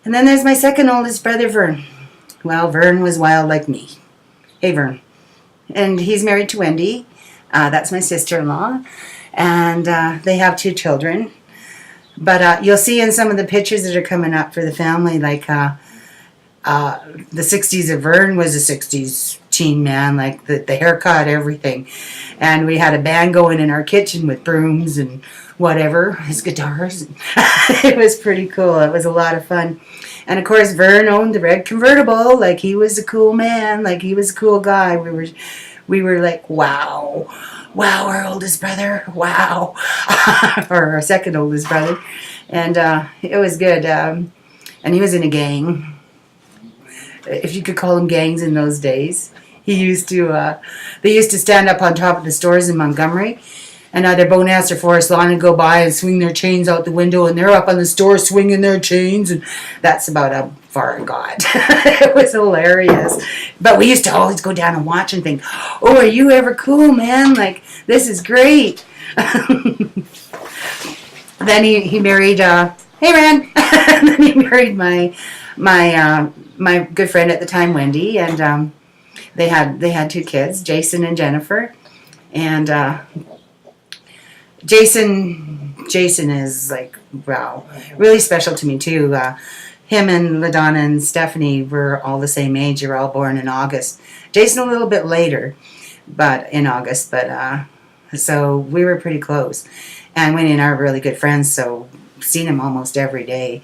And then there's my second oldest brother, Vern. Well, Vern was wild like me. Hey, Vern. And he's married to Wendy. That's my sister-in-law. And they have 2 children. But you'll see in some of the pictures that are coming up for the family, like the 60s of Vern was a 60s teen man, like the haircut, everything. And we had a band going in our kitchen with brooms and whatever, his guitars. It was pretty cool. It was a lot of fun. And of course, Vern owned the red convertible. Like, he was a cool man. Like, he was a cool guy. We were like, wow. Wow, our oldest brother. Wow. Or our second oldest brother. And it was good. And he was in a gang, if you could call them gangs in those days. He used to, they used to stand up on top of the stores in Montgomery, and either Bowness or Forest Lawn would go by and swing their chains out the window, and they're up on the store swinging their chains, and that's about how far it got. It was hilarious. But we used to always go down and watch and think, oh, are you ever cool, man? Like, this is great. Then he married, hey, Ren. Then he married my good friend at the time, Wendy, and they had 2 kids, Jason and Jennifer. And Jason is like, wow, really special to me too. Him and LaDonna and Stephanie were all the same age. They were all born in August. Jason a little bit later, but in August. But so we were pretty close. And Winnie and I are really good friends, so seen him almost every day.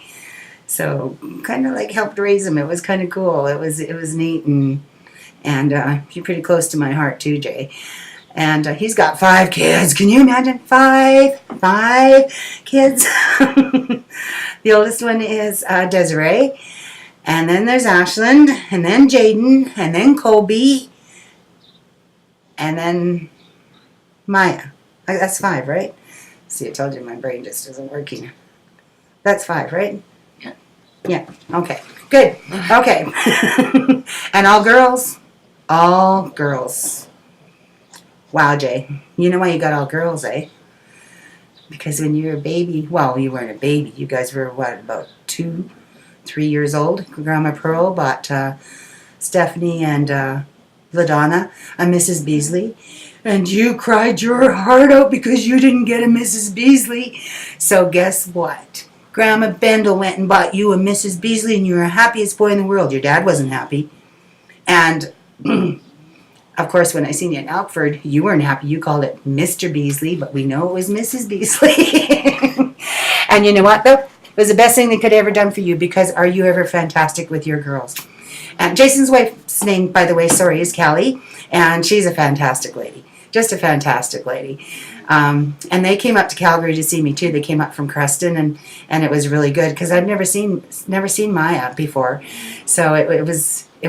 So kind of like helped raise him. It was kind of cool. It was neat, and you're pretty close to my heart too, Jay. And he's got 5 kids. Can you imagine? 5 kids. The oldest one is Desiree. And then there's Ashland. And then Jaden. And then Colby. And then Maya. That's 5, right? See, I told you my brain just isn't working. That's 5, right? Yeah. Okay. Good. Okay. And all girls? All girls. Wow, Jay. You know why you got all girls, eh? Because when you were a baby, well, you weren't a baby. You guys were, what, about 2, 3 years old? Grandma Pearl bought Stephanie and LaDonna a Mrs. Beasley. And you cried your heart out because you didn't get a Mrs. Beasley. So guess what? Grandma Bendel went and bought you a Mrs. Beasley, and you were the happiest boy in the world. Your dad wasn't happy. And of course, when I seen you in Alford, you weren't happy. You called it Mr. Beasley, but we know it was Mrs. Beasley. And you know what, though? It was the best thing they could have ever done for you, because are you ever fantastic with your girls? And Jason's wife's name, by the way, is Callie, and she's a fantastic lady. Just a fantastic lady. And they came up to Calgary to see me, too. They came up from Creston, and it was really good, because I've never seen Maya before. So it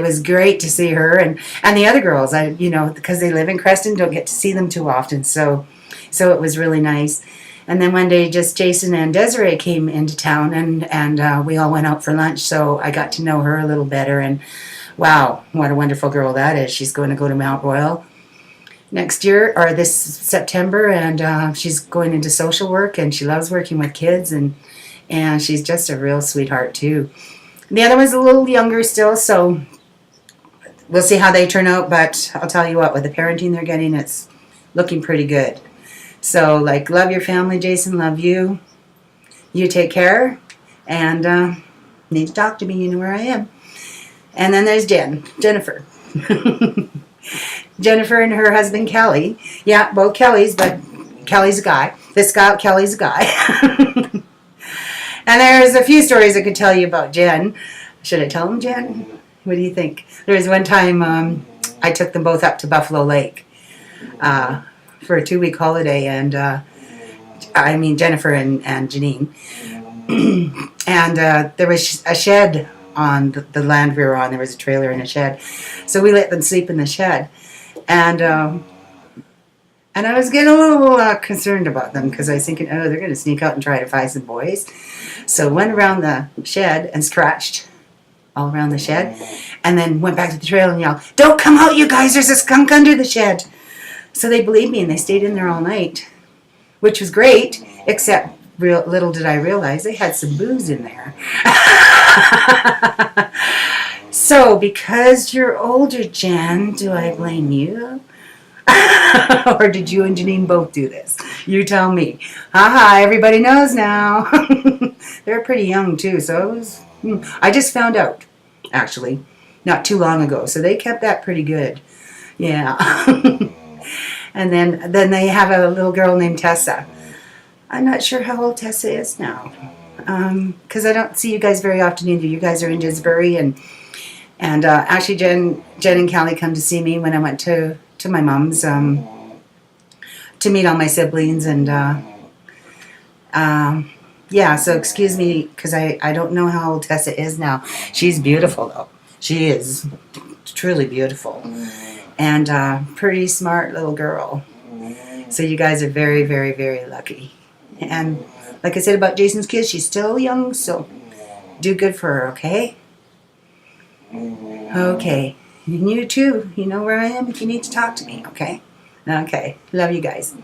was great to see her and the other girls. Because they live in Creston, don't get to see them too often. So it was really nice. And then one day, just Jason and Desiree came into town, and we all went out for lunch. So I got to know her a little better. And wow, what a wonderful girl that is. She's going to go to Mount Royal next year, or this September, and she's going into social work, and she loves working with kids, and she's just a real sweetheart too. The other one's a little younger still, so we'll see how they turn out, but I'll tell you what, with the parenting they're getting, it's looking pretty good. So, love your family, Jason, love you. You take care, and need to talk to me, you know where I am. And then there's Jennifer. Jennifer and her husband, Kelly. Yeah, both Kellys, but Kelly's a guy. Kelly's a guy. And there's a few stories I could tell you about Jen. Should I tell them, Jen? What do you think? There was one time I took them both up to Buffalo Lake for a 2-week holiday, and Jennifer and Janine. And there was a shed on the land we were on. There was a trailer and a shed. So we let them sleep in the shed. And I was getting a little concerned about them, because I was thinking, oh, they're going to sneak out and try to find some boys. So went around the shed and scratched all around the shed, and then went back to the trailer and yelled, "Don't come out, you guys, there's a skunk under the shed." So they believed me, and they stayed in there all night, which was great, except little did I realize they had some booze in there. So, because you're older, Jen, do I blame you? Or did you and Janine both do this? You tell me. Haha, everybody knows now. They're pretty young too, so it was, I just found out, actually, not too long ago. So they kept that pretty good. Yeah. And then they have a little girl named Tessa. I'm not sure how old Tessa is now. Because I don't see you guys very often either. You guys are in Disbury, and actually Jen and Callie come to see me when I went to my mom's to meet all my siblings, and yeah, so excuse me because I don't know how old Tessa is now. She's beautiful though. She is truly beautiful, and pretty smart little girl. So you guys are very, very, very lucky. And like I said about Jason's kids, she's still young, so do good for her, okay? Okay. And you too. You know where I am if you need to talk to me, okay? Okay. Love you guys.